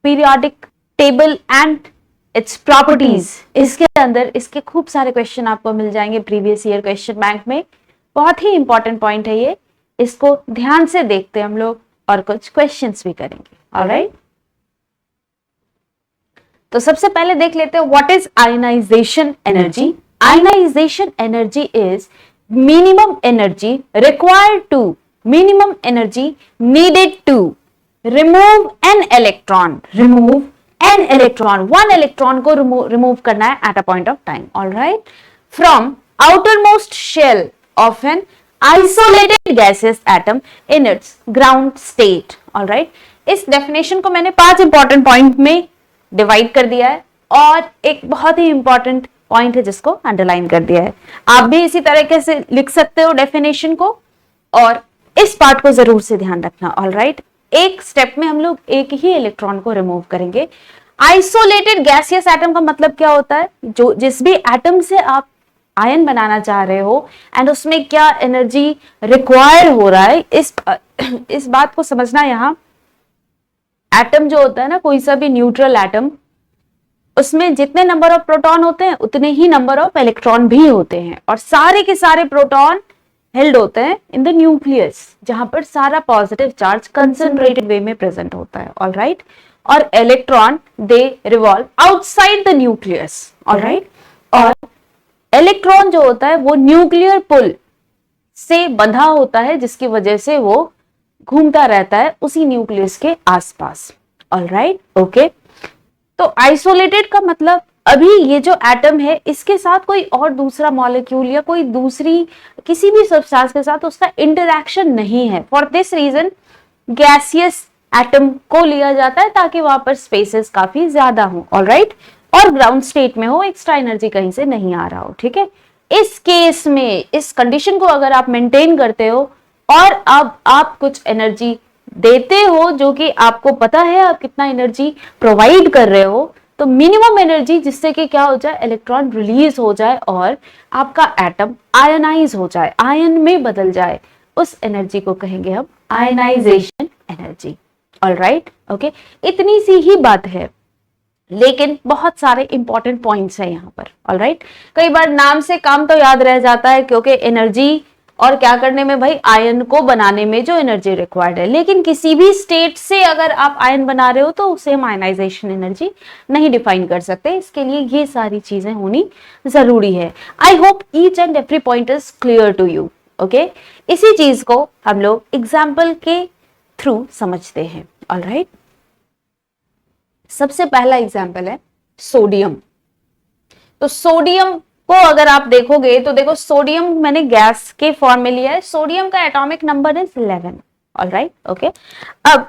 Periodic table and its properties, इसके अंदर इसके खूब सारे क्वेश्चन आपको मिल जाएंगे प्रीवियस ईयर क्वेश्चन बैंक में। बहुत ही इंपॉर्टेंट पॉइंट है ये, इसको ध्यान से देखते हैं हम लोग और कुछ क्वेश्चंस भी करेंगे। ऑलराइट, तो सबसे पहले देख लेते हैं what is ionization energy. Ionization energy is minimum energy required to, minimum energy needed to remove an electron, remove an electron, one electron को रिमूव करना है at a point of time. Alright, from outermost shell of an isolated gaseous atom in its ground state. Alright, इस definition को मैंने 5 important point में divide कर दिया है और एक बहुत ही इंपॉर्टेंट पॉइंट है जिसको अंडरलाइन कर दिया है। आप भी इसी तरीके से लिख सकते हो डेफिनेशन को और इस पार्ट को जरूर से ध्यान रखना। ऑलराइट, एक स्टेप में हम लोग एक ही इलेक्ट्रॉन को रिमूव करेंगे। आइसोलेटेड गैसियस एटम का मतलब क्या होता है, जो जिस भी एटम से आप आयन बनाना चाह रहे हो एंड उसमें क्या एनर्जी रिक्वायर हो रहा है, इस बात को समझना। यहां एटम जो होता है ना, कोई सा भी न्यूट्रल एटम, उसमें जितने नंबर ऑफ प्रोटॉन होते हैं उतने ही नंबर ऑफ इलेक्ट्रॉन भी होते हैं और सारे के सारे प्रोटॉन हेल्ड होते हैं इन द न्यूक्लियस, जहां पर सारा पॉजिटिव चार्ज कंसंट्रेटेड वे में प्रेजेंट होता है। ऑलराइट, और electron they revolve outside the nucleus. Alright, और इलेक्ट्रॉन जो होता है वो न्यूक्लियर पुल से बंधा होता है, जिसकी वजह से वो घूमता रहता है उसी न्यूक्लियस के आसपास। ऑलराइट, ओके, तो आइसोलेटेड का मतलब अभी ये जो एटम है इसके साथ कोई और दूसरा मॉलिक्यूल या कोई दूसरी किसी भी सब्सटेंस के साथ उसका इंटरैक्शन नहीं है। For this reason gaseous atom को लिया जाता है ताकि वहां पर स्पेसेस काफी ज्यादा हो। ऑलराइट, और ग्राउंड स्टेट में हो, एक्स्ट्रा एनर्जी कहीं से नहीं आ रहा हो। ठीक है, इस केस में इस कंडीशन को अगर आप मेंटेन करते हो और अब आप कुछ एनर्जी देते हो जो कि आपको पता है आप कितना एनर्जी प्रोवाइड कर रहे हो, तो मिनिमम एनर्जी जिससे कि क्या हो जाए, इलेक्ट्रॉन रिलीज हो जाए और आपका एटम आयनाइज हो जाए, आयन में बदल जाए, उस एनर्जी को कहेंगे हम आयनाइजेशन एनर्जी। ऑलराइट, ओके, इतनी सी ही बात है लेकिन बहुत सारे इंपॉर्टेंट पॉइंट्स है यहाँ पर। ऑलराइट, कई बार नाम से काम तो याद रह जाता है क्योंकि एनर्जी और क्या करने में भाई, आयन को बनाने में जो एनर्जी रिक्वायर्ड है, लेकिन किसी भी स्टेट से अगर आप आयन बना रहे हो तो उसे हम आयनाइजेशन एनर्जी नहीं डिफाइन कर सकते। इसके लिए ये सारी चीजें होनी जरूरी है। I hope each and every point is clear to you. Okay, इसी चीज को हम लोग एग्जाम्पल के थ्रू समझते हैं। ऑलराइट, सबसे पहला एग्जाम्पल है सोडियम। तो सोडियम को अगर आप देखोगे तो देखो, सोडियम मैंने गैस के फॉर्म में लिया है। सोडियम का atomic number is 11। Alright, okay, अब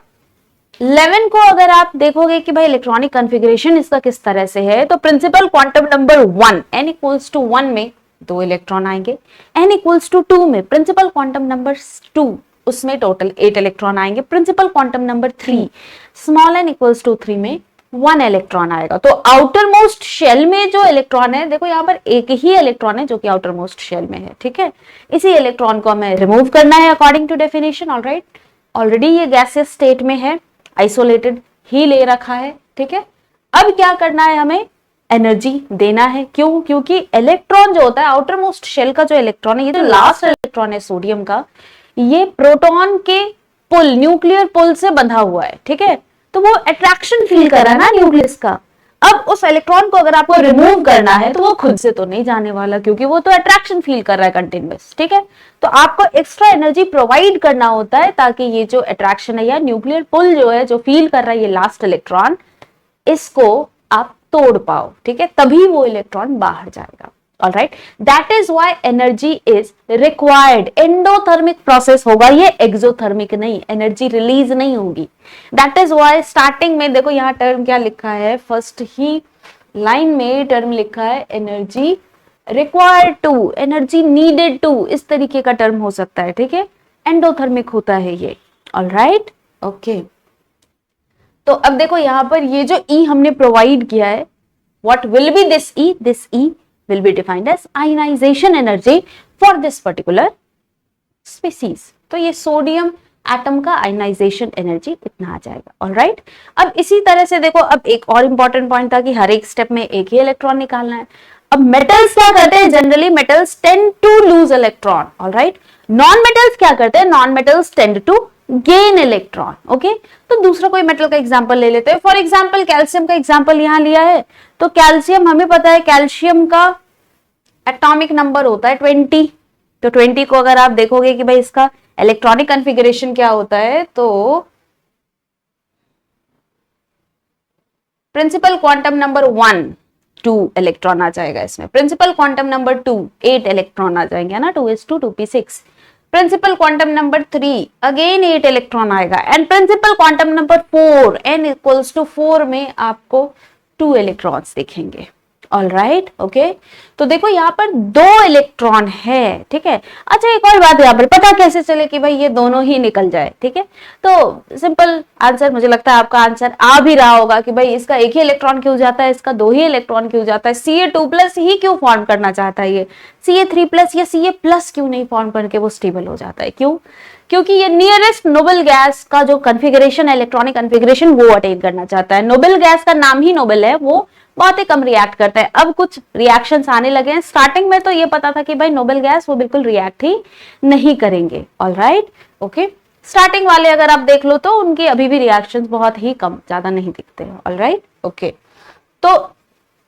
11 को अगर आप देखोगे कि भाई इलेक्ट्रॉनिक कॉन्फ़िगरेशन इसका किस तरह से है, तो principal quantum number 1 n equals to 1 में 2 इलेक्ट्रॉन आएंगे, n इक्वल्स टू 2 में प्रिंसिपल क्वांटम नंबर 2 उसमें टोटल 8 इलेक्ट्रॉन आएंगे, principal quantum number 3 small n equals to 3 में 1 इलेक्ट्रॉन आएगा। तो आउटर मोस्ट शेल में जो इलेक्ट्रॉन है, देखो यहाँ पर एक ही इलेक्ट्रॉन है जो कि आउटर मोस्ट शेल में है। ठीक है, इसी इलेक्ट्रॉन को हमें रिमूव करना है according to definition. Alright, already ये गैसियस स्टेट में है, आइसोलेटेड ही ले रखा है। ठीक है, अब क्या करना है, हमें एनर्जी देना है। क्यों? क्योंकि इलेक्ट्रॉन जो होता है, आउटर मोस्ट शेल का जो इलेक्ट्रॉन है, ये जो लास्ट इलेक्ट्रॉन है सोडियम का, ये प्रोटॉन के पुल, न्यूक्लियर पुल से बंधा हुआ है। ठीक है, तो वो अट्रैक्शन फील कर रहा है ना न्यूक्लियस का। अब उस इलेक्ट्रॉन को अगर आपको रिमूव करना है तो वो खुद से तो नहीं जाने वाला, क्योंकि वो तो अट्रैक्शन फील कर रहा है कंटिन्यूअस। ठीक है, तो आपको एक्स्ट्रा एनर्जी प्रोवाइड करना होता है ताकि ये जो अट्रैक्शन है या न्यूक्लियर पुल जो है, जो फील कर रहा है ये लास्ट इलेक्ट्रॉन, इसको आप तोड़ पाओ। ठीक है, तभी वो इलेक्ट्रॉन बाहर जाएगा। Alright, that is why energy is required. Endothermic process होगा ये, एक्सोथर्मिक नहीं, एनर्जी रिलीज नहीं होगी। दैट इज व्हाई स्टार्टिंग में देखो यहाँ टर्म क्या लिखा है, फर्स्ट ही लाइन में टर्म लिखा है energy required to, energy needed to, इस तरीके का टर्म हो सकता है। ठीक है, एंडोथर्मिक होता है ये। ऑलराइट, ओके, तो अब देखो यहाँ पर ये जो ई हमने प्रोवाइड किया है, what will be this E? This E will be defined as ionization energy for this particular species. तो ये सोडियम एटम का आयनाइजेशन एनर्जी इतना आ जाएगा। ऑलराइट, अब इसी तरह से देखो, अब एक और इंपॉर्टेंट पॉइंट था कि हर एक स्टेप में एक ही इलेक्ट्रॉन निकालना है। अब मेटल्स क्या करते हैं, generally metals tend to lose electron. Alright, non metals क्या करते हैं, non metals tend to gain electron. Okay, तो दूसरा कोई मेटल का एग्जांपल ले लेते हैं। फॉर एग्जांपल कैल्शियम का एग्जांपल यहां लिया है। तो कैल्शियम, हमें पता है कैल्शियम का एटॉमिक नंबर होता है 20। तो 20 को अगर आप देखोगे कि भाई इसका इलेक्ट्रॉनिक कॉन्फ़िगरेशन क्या होता है, तो प्रिंसिपल क्वांटम नंबर 1 2 इलेक्ट्रॉन आ जाएगा इसमें। प्रिंसिपल क्वांटम नंबर 2 8 इलेक्ट्रॉन आ जाएंगे ना, 2s2 2p6। Principal quantum number 3 again 8 electron आएगा। And principal quantum number 4 n equals to 4 में आपको 2 इलेक्ट्रॉन्स दिखेंगे। ऑलराइट, ओके, तो देखो यहाँ पर 2 इलेक्ट्रॉन है, ठीक है। अच्छा, एक और बात यहाँ पर पता कैसे चले कि भाई ये दोनों ही निकल जाए, ठीक है। तो सिंपल आंसर, मुझे लगता है आपका आंसर आ भी रहा होगा कि भाई इसका एक ही इलेक्ट्रॉन क्यों जाता है, इसका 2 ही इलेक्ट्रॉन क्यों जाता है, Ca2+ ही क्यों फॉर्म करना चाहता है ये, Ca3+ या Ca+ क्यों नहीं फॉर्म करके वो स्टेबल हो जाता है, क्यों? क्योंकि ये नियरेस्ट नोबल गैस का जो कॉन्फ़िगरेशन है, इलेक्ट्रॉनिक कॉन्फ़िगरेशन, वो अटेन करना चाहता है। नोबल गैस का नाम ही नोबल है, वो बहुत ही कम रिएक्ट करता है। अब कुछ रिएक्शंस आने लगे हैं। स्टार्टिंग में तो ये पता था कि भाई नोबल गैस वो बिल्कुल रिएक्ट ही नहीं करेंगे। ऑलराइट, ओके, स्टार्टिंग वाले अगर आप देख लो तो उनके अभी भी रिएक्शंस बहुत ही कम, ज्यादा नहीं दिखते हैं। ऑलराइट, ओके, तो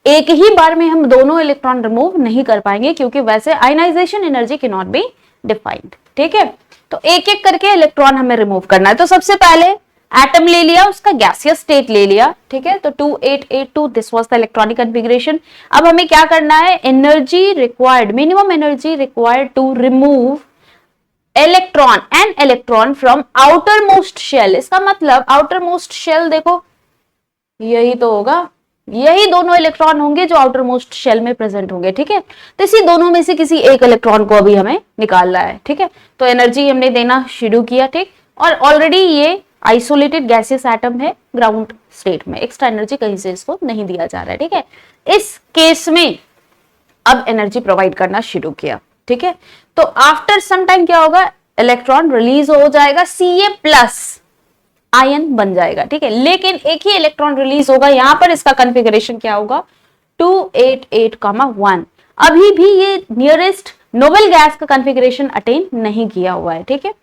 एक ही बार में हम दोनों इलेक्ट्रॉन रिमूव नहीं कर पाएंगे, क्योंकि वैसे ionization energy can not be defined, ठीक है। तो एक एक करके इलेक्ट्रॉन हमें रिमूव करना है। तो सबसे पहले एटम ले लिया, उसका गैसियस स्टेट ले लिया, ठीक है। तो 2882 this was the electronic configuration. अब हमें क्या करना है, energy required, minimum energy required to remove electron an electron from outer most shell. इसका मतलब आउटर मोस्ट शेल देखो यही तो होगा, यही दोनों इलेक्ट्रॉन होंगे जो आउटर मोस्ट शेल में प्रेजेंट होंगे, ठीक है। तो इसी दोनों में से किसी एक इलेक्ट्रॉन को अभी हमें निकालना है, ठीक है। तो एनर्जी हमने देना शुरू किया, ठीक। और ऑलरेडी ये आइसोलेटेड गैसियस एटम है ग्राउंड स्टेट में, एक्स्ट्रा एनर्जी कहीं से इसको नहीं दिया जा रहा है, ठीक है। इस केस में अब एनर्जी प्रोवाइड करना शुरू किया, ठीक है। तो आफ्टर सम टाइम क्या होगा, इलेक्ट्रॉन रिलीज हो जाएगा, Ca+ आयन बन जाएगा, ठीक है। लेकिन एक ही इलेक्ट्रॉन रिलीज होगा, यहां पर इसका कॉन्फ़िगरेशन क्या होगा, 288,1। अभी भी ये नियरेस्ट नोबल गैस का कॉन्फ़िगरेशन अटेन नहीं किया हुआ है, ठीक है।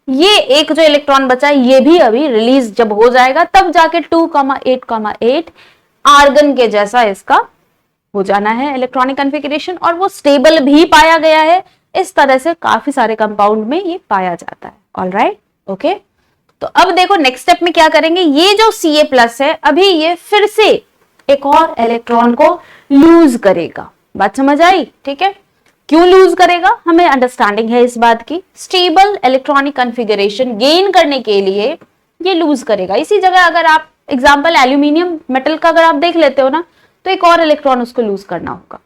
ये एक जो इलेक्ट्रॉन बचा है ये भी अभी रिलीज जब हो जाएगा तब जाके 2,8,8 आर्गन के जैसा इसका हो जाना है इलेक्ट्रॉनिक कॉन्फ़िगरेशन, और वो स्टेबल भी पाया गया है। इस तरह से काफी सारे कंपाउंड में ये पाया जाता है। ऑलराइट, ओके, तो अब देखो नेक्स्ट स्टेप में क्या करेंगे, ये जो Ca+ है अभी ये फिर से एक और इलेक्ट्रॉन को लूज करेगा। बात समझ आई, ठीक है। क्यों लूज करेगा, हमें अंडरस्टैंडिंग है इस बात की। स्टेबल इलेक्ट्रॉनिक कॉन्फ़िगरेशन गेन करने के लिए ये लूज करेगा। इसी जगह अगर आप एग्जांपल एल्यूमिनियम मेटल का अगर आप देख लेते हो ना, तो एक और इलेक्ट्रॉन उसको लूज करना होगा।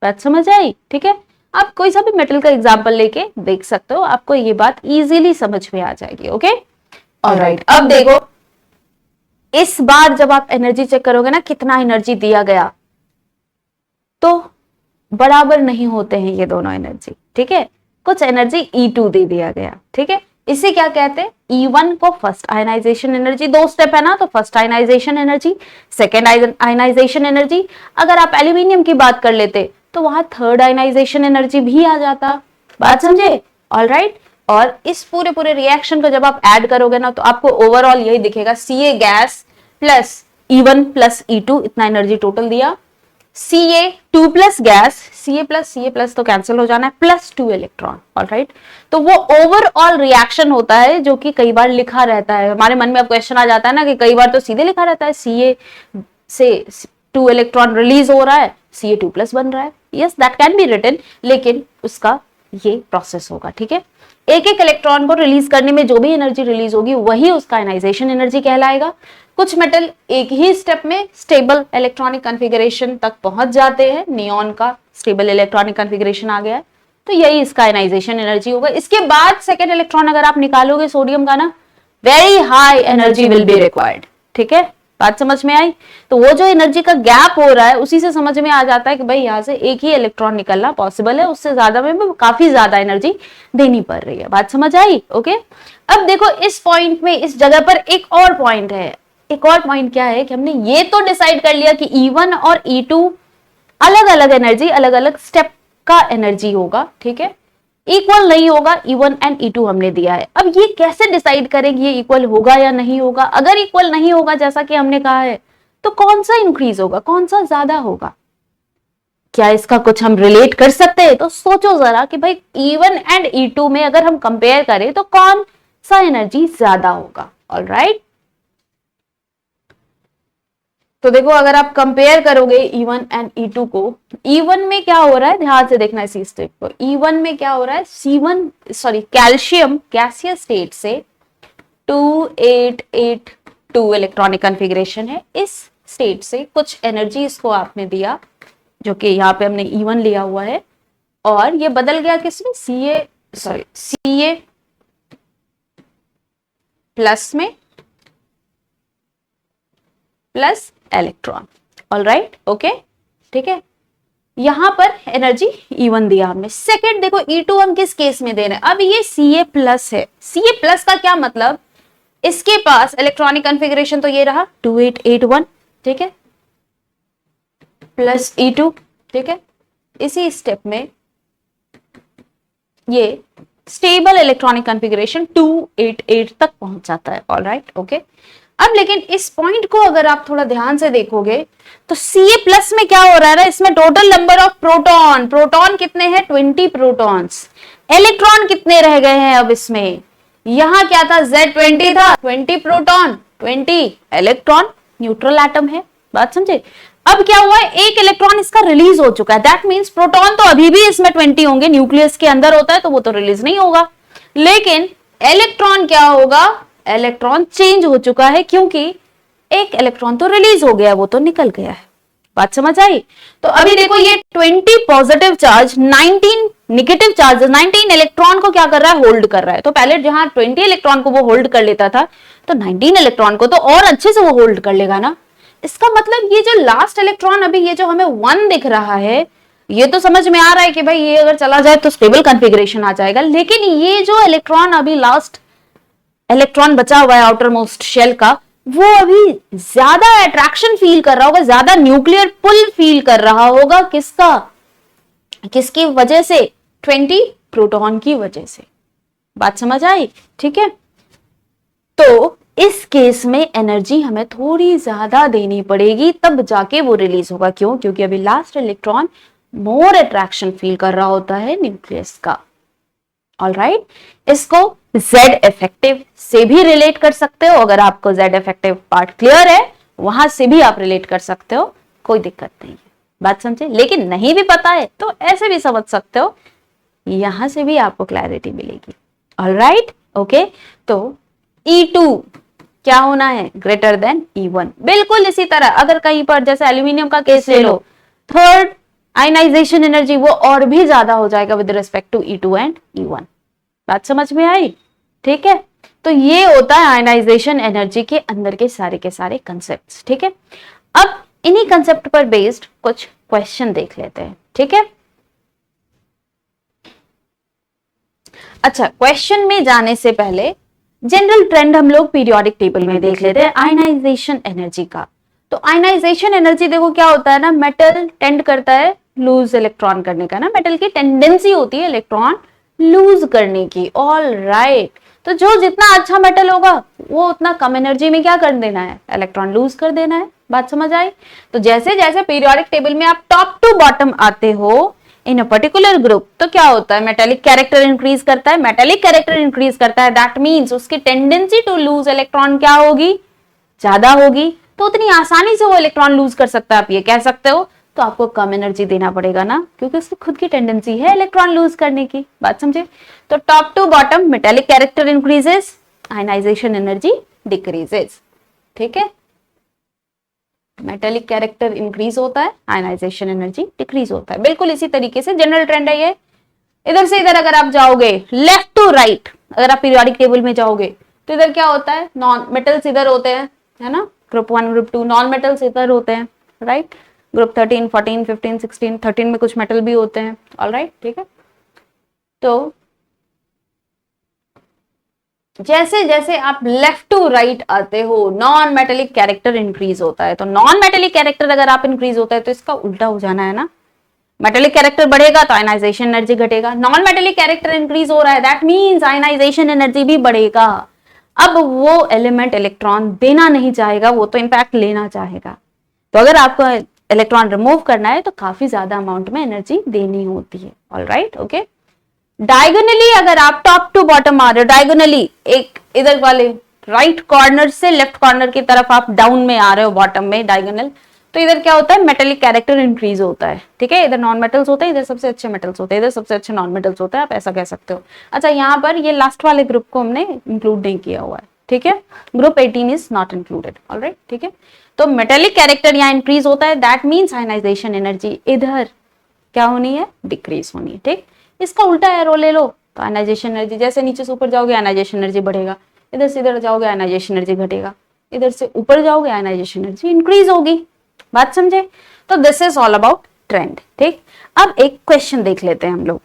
बात समझ आई, ठीक है। आप कोई सा भी मेटल का एग्जांपल लेके देख सकते हो, आपको ये बात इजीली समझ में आ जाएगी। Okay, alright. अब देखो इस बार जब आप एनर्जी चेक करोगे ना, कितना एनर्जी दिया गया, तो बराबर नहीं होते हैं ये दोनों एनर्जी, ठीक है। कुछ एनर्जी E2 दे दिया गया, ठीक है। इसे क्या कहते हैं, E1 को फर्स्ट आयनाइजेशन एनर्जी, 2 स्टेप है ना, तो first ionization energy, second ionization energy. अगर आप एल्यूमिनियम की बात कर लेते तो वहां थर्ड आयनाइजेशन एनर्जी भी आ जाता। बात समझे, ऑलराइट। और इस पूरे रिएक्शन को जब आप ऐड करोगे ना, तो आपको ओवरऑल यही दिखेगा, Ca gas plus E1 plus E2, इतना एनर्जी टोटल दिया। Ca2 प्लस गैस, Ca+ तो कैंसिल हो जाना है, प्लस 2 इलेक्ट्रॉन। ऑलराइट, तो वो ओवरऑल रिएक्शन होता है जो कि कई बार लिखा रहता है। हमारे मन में अब क्वेश्चन आ जाता है ना कि कई बार तो सीधे लिखा रहता है Ca से 2 इलेक्ट्रॉन रिलीज हो रहा है, Ca2+ बन रहा है। Yes, that can be written, लेकिन उसका ये प्रोसेस होगा, ठीक है। एक एक इलेक्ट्रॉन को रिलीज करने में जो भी एनर्जी रिलीज होगी वही उसका आयनाइजेशन एनर्जी कहलाएगा। कुछ मेटल एक ही स्टेप में स्टेबल इलेक्ट्रॉनिक कॉन्फ़िगरेशन तक पहुंच जाते हैं। नियॉन का स्टेबल इलेक्ट्रॉनिक कॉन्फ़िगरेशन आ गया है, तो यही इसका आयनाइजेशन एनर्जी होगा। इसके बाद सेकेंड इलेक्ट्रॉन अगर आप निकालोगे सोडियम का ना, very high energy will be required, ठीक है। बात समझ में आई? तो वो जो एनर्जी का गैप हो रहा है उसी से समझ में आ जाता है कि भाई यहाँ से एक ही इलेक्ट्रॉन निकलना पॉसिबल है, उससे ज्यादा में काफी ज्यादा एनर्जी देनी पड़ रही है। बात समझ आई? ओके। अब देखो इस पॉइंट में, इस जगह पर एक और पॉइंट है। एक और पॉइंट क्या है कि हमने ये तो डिसाइड कर लिया कि E1 और E2 अलग अलग एनर्जी, अलग अलग स्टेप का एनर्जी होगा, ठीक है, इक्वल नहीं होगा। E1 एंड E2 हमने दिया है। अब ये कैसे डिसाइड करेंगे ये इक्वल होगा या नहीं होगा? अगर इक्वल नहीं होगा जैसा कि हमने कहा है, तो कौन सा इंक्रीज होगा, कौन सा ज्यादा होगा? क्या इसका कुछ हम रिलेट कर सकते हैं? तो सोचो जरा कि भाई E1 एंड E2 में अगर हम कंपेयर करें तो कौन सा एनर्जी ज्यादा होगा? ऑलराइट, तो देखो अगर आप कंपेयर करोगे E1 एंड E2 को, E1 में क्या हो रहा है, ध्यान से देखना इसी स्टेप को। E1 में क्या हो रहा है, कैल्शियम गैसियस स्टेट से 2882 इलेक्ट्रॉनिक कॉन्फ़िगरेशन है। इस स्टेट से कुछ एनर्जी इसको आपने दिया, जो कि यहाँ पे हमने E1 लिया हुआ है, और ये बदल गया किसमें, Ca प्लस में, प्लस इलेक्ट्रॉन। ऑलराइट, ओके, ठीक है। यहां पर एनर्जी E1 दिया हमने। सेकेंड देखो E2 हम किस केस में दे रहे हैं। अब ये Ca प्लस है। Ca प्लस का क्या मतलब, इसके पास इलेक्ट्रॉनिक कॉन्फ़िगरेशन तो ये रहा 2881, ठीक है, प्लस E2, ठीक है। इसी स्टेप में ये स्टेबल इलेक्ट्रॉनिक कॉन्फ़िगरेशन 288 तक पहुंच जाता है। Alright, okay. अब लेकिन इस पॉइंट को अगर आप थोड़ा ध्यान से देखोगे तो Ca प्लस में क्या हो रहा है ना, इसमें टोटल नंबर ऑफ प्रोटॉन कितने हैं, 20 प्रोटॉन्स। इलेक्ट्रॉन कितने रह गए हैं अब इसमें, यहां क्या था, Z20 था, 20 प्रोटॉन 20 इलेक्ट्रॉन, न्यूट्रल एटम है। बात समझे? अब क्या हुआ है, एक इलेक्ट्रॉन इसका रिलीज हो चुका है। दैट मींस प्रोटॉन तो अभी भी इसमें 20 होंगे, न्यूक्लियस के अंदर होता है तो वो तो रिलीज नहीं होगा, लेकिन इलेक्ट्रॉन क्या होगा, इलेक्ट्रॉन चेंज हो चुका है, क्योंकि एक इलेक्ट्रॉन तो रिलीज हो गया, वो तो निकल गया है। बात समझ आई? तो अभी देखो ये 20 positive charge, 19 negative charge, 19 electron को क्या कर रहा है, होल्ड कर रहा है। तो पहले जहां 20 इलेक्ट्रॉन को वो होल्ड कर लेता था, तो 19 इलेक्ट्रॉन को तो और अच्छे से वो होल्ड कर लेगा ना। इसका मतलब ये जो लास्ट इलेक्ट्रॉन अभी ये जो हमें 1 दिख रहा है, ये तो समझ में आ रहा है कि भाई ये अगर चला जाए तो स्टेबल कॉन्फ़िगरेशन आ जाएगा, लेकिन ये जो इलेक्ट्रॉन अभी लास्ट इलेक्ट्रॉन बचा हुआ है आउटर मोस्ट शेल का, वो अभी ज्यादा अट्रैक्शन फील कर रहा होगा, ज्यादा न्यूक्लियर पुल फील कर रहा होगा। किसका, किसकी वजह से, 20 प्रोटॉन की वजह से। बात समझ आई? ठीक है। तो इस केस में एनर्जी हमें थोड़ी ज्यादा देनी पड़ेगी, तब जाके वो रिलीज होगा। क्यों? क्योंकि अभी last electron more attraction feel कर रहा होता है न्यूक्लियस का। ऑलराइट, इसको Z इफेक्टिव से भी रिलेट कर सकते हो। अगर आपको Z इफेक्टिव पार्ट क्लियर है, वहां से भी आप रिलेट कर सकते हो, कोई दिक्कत नहीं है। बात समझे? लेकिन नहीं भी पता है तो ऐसे भी समझ सकते हो, यहां से भी आपको क्लैरिटी मिलेगी। Alright, okay. तो E2 क्या होना है, ग्रेटर देन E1। बिल्कुल इसी तरह अगर कहीं पर जैसे एल्यूमिनियम का केस ले लो, थर्ड आयनाइजेशन एनर्जी वो और भी ज्यादा हो जाएगा with respect to E2 and E1। बात समझ में आई? ठीक है। तो ये होता है आयनाइजेशन एनर्जी के अंदर के सारे कंसेप्ट्स। ठीक है। अब इन्हीं कंसेप्ट पर बेस्ड कुछ क्वेश्चन देख लेते हैं। ठीक है। अच्छा, क्वेश्चन में जाने से पहले जनरल ट्रेंड हम लोग पीरियोडिक टेबल में देख लेते हैं आयनाइजेशन एनर्जी का। तो आयनाइजेशन एनर्जी देखो क्या होता है ना, मेटल टेंड करता है लूज इलेक्ट्रॉन करने का ना, मेटल की टेंडेंसी होती है इलेक्ट्रॉन लूज करने की। ऑल राइट, तो जो जितना अच्छा मेटल होगा वो उतना कम एनर्जी में क्या कर देना है, इलेक्ट्रॉन लूज कर देना है। बात समझ आई? तो जैसे जैसे पीरियोडिक टेबल में आप टॉप टू बॉटम आते हो इन अ पर्टिकुलर ग्रुप, तो क्या होता है, मेटेलिक कैरेक्टर इंक्रीज करता है। मेटेलिक कैरेक्टर इंक्रीज करता है, दैट मींस उसकी टेंडेंसी टू लूज इलेक्ट्रॉन क्या होगी, ज्यादा होगी। तो उतनी आसानी से वो इलेक्ट्रॉन लूज कर सकता है, आप ये कह सकते हो। तो आपको कम एनर्जी देना पड़ेगा ना, क्योंकि उसकी खुद की टेंडेंसी है इलेक्ट्रॉन लूज करने की। बात समझे? तो top to bottom metallic character increases, ionization energy decreases. ठीक है, मेटेलिक कैरेक्टर इंक्रीज होता है, आयनाइजेशन एनर्जी डिक्रीज होता है। बिल्कुल इसी तरीके से जनरल ट्रेंड है ये। इधर से इधर अगर आप जाओगे लेफ्ट टू राइट, अगर आप पीरियोडिक टेबल में जाओगे तो इधर क्या होता है, नॉन मेटल्स इधर होते हैं, है ना, ग्रुप 1 ग्रुप 2 नॉन मेटल्स इधर होते हैं, राइट। ग्रुप 13 14 15 16 13 में कुछ मेटल भी होते हैं, ऑलराइट, ठीक है। तो जैसे जैसे आप लेफ्ट टू राइट आते हो नॉन मेटेलिक कैरेक्टर इंक्रीज होता है। तो नॉन मेटेलिक कैरेक्टर अगर आप इंक्रीज होता है तो इसका उल्टा हो जाना है ना, मेटेलिक कैरेक्टर बढ़ेगा तो आयनाइजेशन एनर्जी घटेगा। नॉन मेटेलिक कैरेक्टर इंक्रीज हो रहा है, दैट मींस आयनाइजेशन एनर्जी भी बढ़ेगा। अब वो एलिमेंट इलेक्ट्रॉन देना नहीं चाहेगा, वो तो इम्पैक्ट लेना चाहेगा। तो अगर आपको इलेक्ट्रॉन रिमूव करना है तो काफी ज्यादा अमाउंट में एनर्जी देनी होती है, ऑलराइट, ओके। डायगोनली अगर आप टॉप टू बॉटम आ रहे हो, डायगोनली एक इधर वाले राइट कॉर्नर से लेफ्ट कॉर्नर की तरफ आप डाउन में आ रहे हो, बॉटम में डायगोनल, तो इधर क्या होता है, मेटेलिक कैरेक्टर इंक्रीज होता है, ठीक है। इधर नॉन मेटल्स होते हैं, इधर सबसे अच्छे मेटल्स होते हैं, इधर सबसे अच्छे नॉन मेटल्स होते हैं, आप ऐसा कह सकते हो। अच्छा, यहाँ पर ये लास्ट वाले ग्रुप को हमने इंक्लूड नहीं किया हुआ है, ठीक है। Group 18 is not included, alright, ठीक है। तो मेटेलिक कैरेक्टर यहाँ इंक्रीज होता है, दैट मीन्स आयनाइजेशन एनर्जी इधर क्या होनी है, डिक्रीज होनी है, ठीक। इसका उल्टा एरो ले लो तो आयनाइजेशन एनर्जी, जैसे नीचे से ऊपर जाओगे आयनाइजेशन एनर्जी बढ़ेगा, इधर से इधर जाओगे आयनाइजेशन एनर्जी घटेगा, इधर से ऊपर जाओगे आयनाइजेशन एनर्जी इंक्रीज होगी। बात समझे? तो this is all about trend, ठीक। अब एक क्वेश्चन देख लेते हैं हम लोग।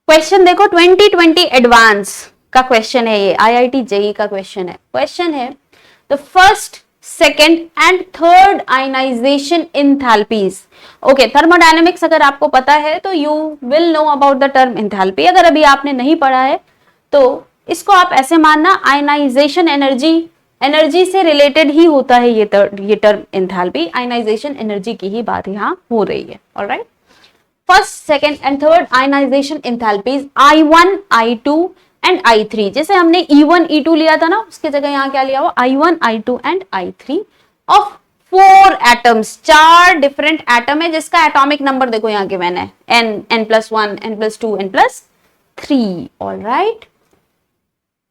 क्वेश्चन देखो, 2020 एडवांस का क्वेश्चन है ये, IIT JEE का क्वेश्चन है। क्वेश्चन है the first, second and third ionization enthalpies. Okay, thermodynamics अगर आपको पता है तो you will know about the term enthalpy. अगर अभी आपने नहीं पढ़ा है तो इसको आप ऐसे मानना, आयनाइजेशन एनर्जी से रिलेटेड ही होता है ये टर्म एंथैल्पी, आयनाइजेशन एनर्जी की ही बात यहाँ हो रही है, alright. First, second and third ionization enthalpies I1, I2 and I3। जैसे हमने E1 E2 लिया था ना, उसकी जगह यहाँ क्या लिया हुआ, I1 I2 and I3 of 4 atoms. 4 different atom है जिसका एटॉमिक नंबर देखो यहाँ गिवन है, n+1 n+2 n+3, alright.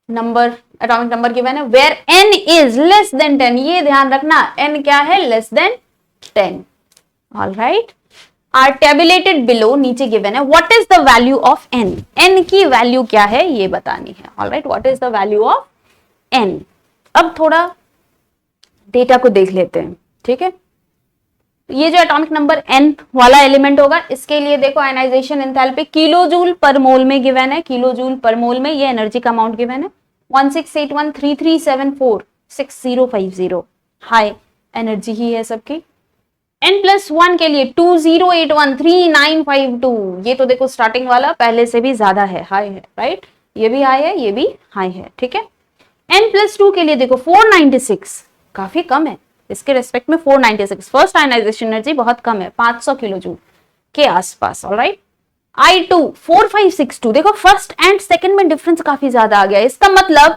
Number, atomic number given है where n is less than 10। ये ध्यान रखना, n क्या है, less than 10, alright. Are tabulated below, नीचे गिवन है what is the value of n। n की वैल्यू क्या है ये बतानी है, alright. What is the value of n। अब थोड़ा डेटा को देख लेते हैं, ठीक है। ये जो एटॉमिक नंबर n वाला एलिमेंट होगा, इसके लिए देखो आयनाइजेशन एंथैल्पी किलोजूल पर मोल में गिवन है, किलोजूल पर मोल में ये एनर्जी का अमाउंट गिवन है 168133746050। हाई एनर्जी ही है सबकी। n+1 के लिए 20813952, ये तो देखो स्टार्टिंग वाला पहले से भी ज्यादा है, हाई है, राइट। ये भी हाई है, ये भी हाई है, ठीक है। n+2 के लिए देखो 496, काफी कम है इसके रेस्पेक्ट में, 496। फर्स्ट आयनाइजेशन एनर्जी बहुत कम है, 500 किलोजूल के आसपास, ऑलराइट। I2 4562, देखो फर्स्ट एंड सेकंड में डिफरेंस काफी ज्यादा आ गया। इसका मतलब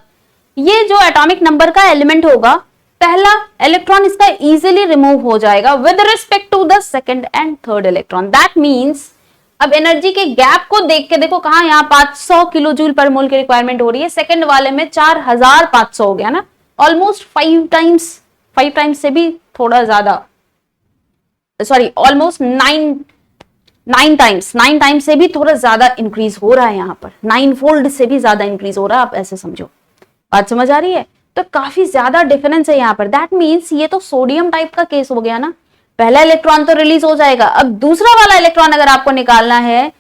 ये जो एटॉमिक नंबर का एलिमेंट होगा, पहला इलेक्ट्रॉन इसका इजीली रिमूव हो जाएगा with respect to the second and third electron. That means अब एनर्जी के गैप को देख के देखो, कहां यहाँ 500 किलोजूल पर मोल की रिक्वायरमेंट हो रही है, सेकंड वाले में 4500 हो गया ना, ऑलमोस्ट 5 टाइम्स से भी थोड़ा ज्यादा, सॉरी ऑलमोस्ट 9 टाइम्स से भी थोड़ा ज्यादा इंक्रीज हो रहा है यहाँ पर, 9 फोल्ड से भी ज्यादा इंक्रीज हो रहा है, आप ऐसे समझो। बात समझ आ रही है? तो काफी ज्यादा डिफरेंस है यहाँ पर। दैट मीन्स ये तो सोडियम टाइप का केस हो गया ना, पहला इलेक्ट्रॉन तो रिलीज हो जाएगा, अब दूसरा वाला इलेक्ट्रॉन अगर आपको निकालना है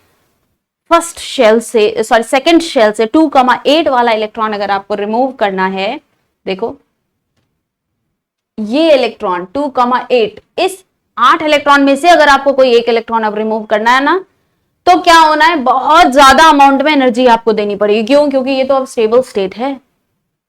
फर्स्ट शेल से, सॉरी सेकंड शेल से 2,8 वाला इलेक्ट्रॉन अगर आपको रिमूव करना है, देखो ये इलेक्ट्रॉन 2,8, इस 8 इलेक्ट्रॉन में से अगर आपको कोई एक इलेक्ट्रॉन अब रिमूव करना है ना, तो क्या होना है, बहुत ज्यादा अमाउंट में एनर्जी आपको देनी पड़ेगी। क्यों? क्योंकि ये तो अब स्टेबल स्टेट है।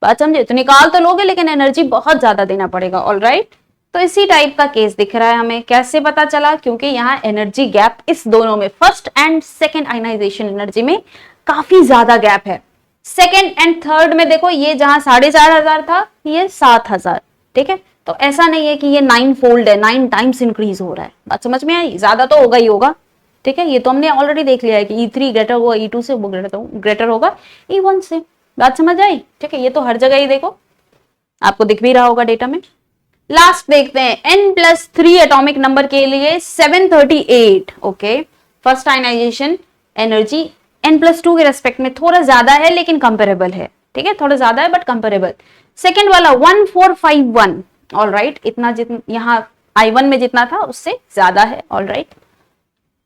बात समझे? तो निकाल तो लोगे लेकिन एनर्जी बहुत ज्यादा देना पड़ेगा, ऑलराइट। तो इसी टाइप का केस दिख रहा है हमें। कैसे पता चला? क्योंकि यहाँ एनर्जी गैप इस दोनों में, first and second ionization energy में काफी ज्यादा गैप है। सेकेंड एंड थर्ड में देखो, ये जहां 4500 था, ये 7000, ठीक है। तो ऐसा नहीं है कि ये 9 फोल्ड है, 9 टाइम्स इंक्रीज हो रहा है। बात समझ में आई? ज्यादा तो होगा ही होगा, ठीक है। ये तो हमने ऑलरेडी देख लिया है कि E3 ग्रेटर हुआ E2 से, वो ग्रेटर होगा E1 से। बात समझ आई? ठीक है, ये तो हर जगह ही देखो आपको दिख भी रहा होगा डेटा में। लास्ट देखते हैं, n+3 एटॉमिक नंबर के लिए 738। Okay, first ionization energy n+2 के रेस्पेक्ट में थोड़ा ज्यादा है लेकिन कंपेरेबल है, ठीक है, थोड़ा ज्यादा है बट कंपेरेबल। सेकेंड वाला 1451, ऑल राइट, इतना जितना यहाँ I1 में जितना था उससे ज्यादा है, ऑल राइट।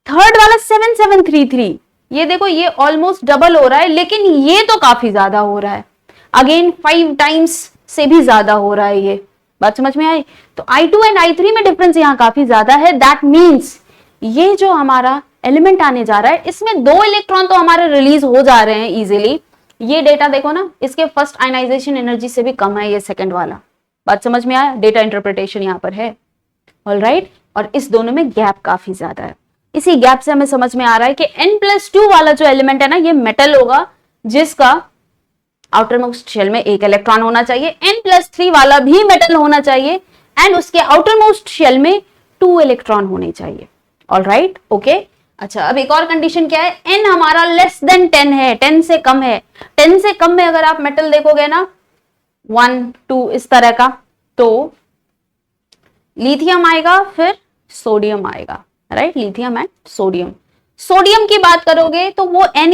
थर्ड वाला 7733, ये देखो ये ऑलमोस्ट डबल हो रहा है, लेकिन ये तो काफी ज्यादा हो रहा है, अगेन 5 टाइम्स से भी ज्यादा हो रहा है, ये बात समझ में आई। तो I2 एंड I3 में डिफरेंस यहाँ काफी ज्यादा है, दैट मीन्स ये जो हमारा एलिमेंट आने जा रहा है इसमें 2 इलेक्ट्रॉन तो हमारे रिलीज हो जा रहे हैं इजीली। ये डेटा देखो ना, इसके फर्स्ट आयनाइजेशन एनर्जी से भी कम है ये सेकंड वाला, बात समझ में आया, डेटा इंटरप्रिटेशन यहाँ पर है, ऑल राइट। और इस दोनों में गैप काफी ज्यादा है, इसी गैप से हमें समझ में आ रहा है कि N+2 वाला जो एलिमेंट है ना, ये मेटल होगा जिसका आउटर मोस्ट शेल में 1 इलेक्ट्रॉन होना चाहिए। N+3 वाला भी मेटल होना चाहिए एंड उसके आउटर मोस्ट शेल में 2 इलेक्ट्रॉन होने चाहिए, ऑल राइट, ओके। अच्छा, अब एक और कंडीशन क्या है, N हमारा लेस देन 10 है, 10 से कम है। 10 से कम में अगर आप मेटल देखोगे ना 1 2 इस तरह का, तो लिथियम आएगा, फिर सोडियम आएगा, right, lithium and sodium. Sodium की बात करोगे तो वो N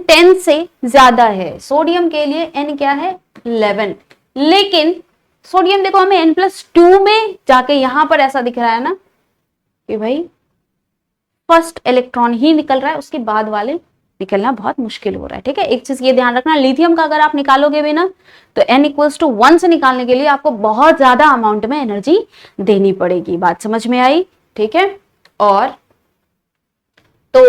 10 से ज्यादा है, सोडियम के लिए N क्या है 11, लेकिन सोडियम देखो हमें N+2 में जाके यहां पर ऐसा दिख रहा है ना कि भाई फर्स्ट इलेक्ट्रॉन ही निकल रहा है, उसके बाद वाले निकलना बहुत मुश्किल हो रहा है, ठीक है। एक चीज ये ध्यान रखना, लिथियम का अगर आप निकालोगे भी ना तो N=1 से निकालने के लिए आपको बहुत ज्यादा अमाउंट में एनर्जी देनी पड़ेगी, बात समझ में आई, ठीक है। और तो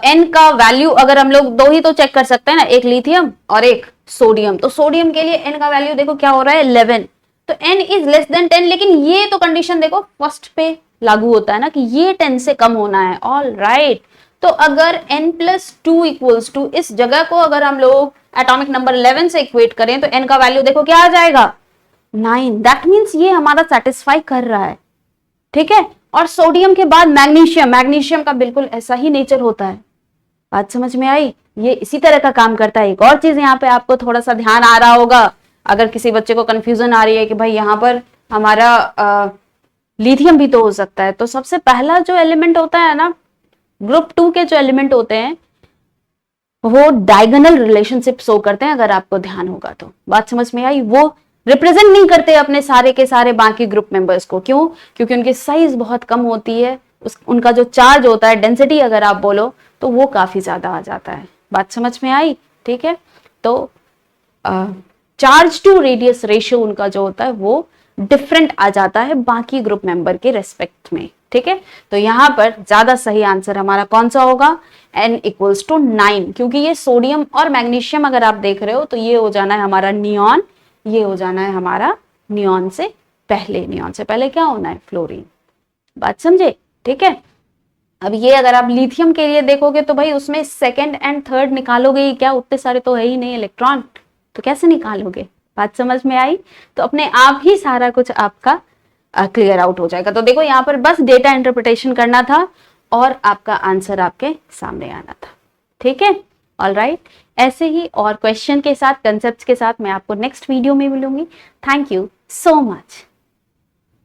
N का वैल्यू अगर हम लोग 2 ही तो चेक कर सकते हैं ना, एक लिथियम और एक सोडियम, तो सोडियम के लिए N का वैल्यू देखो क्या हो रहा है 11, तो N इज लेस देन 10, लेकिन ये तो कंडीशन देखो फर्स्ट पे लागू होता है ना कि ये 10 से कम होना है, ऑल राइट। तो अगर N+2 इक्वल्स टू, इस जगह को अगर हम लोग एटॉमिक नंबर 11 से इक्वेट करें तो N का वैल्यू देखो क्या आ जाएगा 9, दैट मीन्स ये हमारा सेटिस्फाई कर रहा है, ठीक है। और सोडियम के बाद मैग्नीशियम, मैग्नीशियम का बिल्कुल ऐसा ही नेचर होता है, बात समझ में आई, ये इसी तरह का काम करता है। एक और चीज यहाँ पे आपको थोड़ा सा ध्यान आ रहा होगा, अगर किसी बच्चे को कंफ्यूजन आ रही है कि भाई यहाँ पर हमारा लिथियम भी तो हो सकता है, तो सबसे पहला जो एलिमेंट होता है ना, ग्रुप 2 के जो एलिमेंट होते हैं वो डायगोनल रिलेशनशिप शो करते हैं, अगर आपको ध्यान होगा तो, बात समझ में आई। वो रिप्रेजेंट नहीं करते अपने सारे के सारे बाकी ग्रुप मेंबर्स को, क्यों, क्योंकि उनकी साइज बहुत कम होती है, उनका जो चार्ज होता है, डेंसिटी अगर आप बोलो तो वो काफी ज्यादा आ जाता है, बात समझ में आई, ठीक है। तो चार्ज टू रेडियस रेशियो उनका जो होता है वो डिफरेंट आ जाता है बाकी ग्रुप मेंबर के रेस्पेक्ट में, ठीक है। तो यहां पर ज्यादा सही आंसर हमारा कौन सा होगा, N=9, क्योंकि ये सोडियम और मैग्नीशियम अगर आप देख रहे हो तो ये हो जाना है हमारा नियॉन, ये हो जाना है हमारा नियॉन से पहले, नियॉन से पहले क्या होना है फ्लोरीन, बात समझे, ठीक है। अब ये अगर आप लिथियम के लिए देखोगे तो भाई उसमें सेकंड एंड थर्ड निकालोगे ही क्या, उतने सारे तो है ही नहीं इलेक्ट्रॉन, तो कैसे निकालोगे, बात समझ में आई। तो अपने आप ही सारा कुछ आपका क्लियर आउट हो जाएगा। तो देखो यहाँ पर बस डेटा इंटरप्रिटेशन करना था और आपका आंसर आपके सामने आना था, ठीक है, ऑल राइट। ऐसे ही और क्वेश्चन के साथ, कंसेप्ट के साथ मैं आपको नेक्स्ट वीडियो में मिलूंगी। Thank you so much.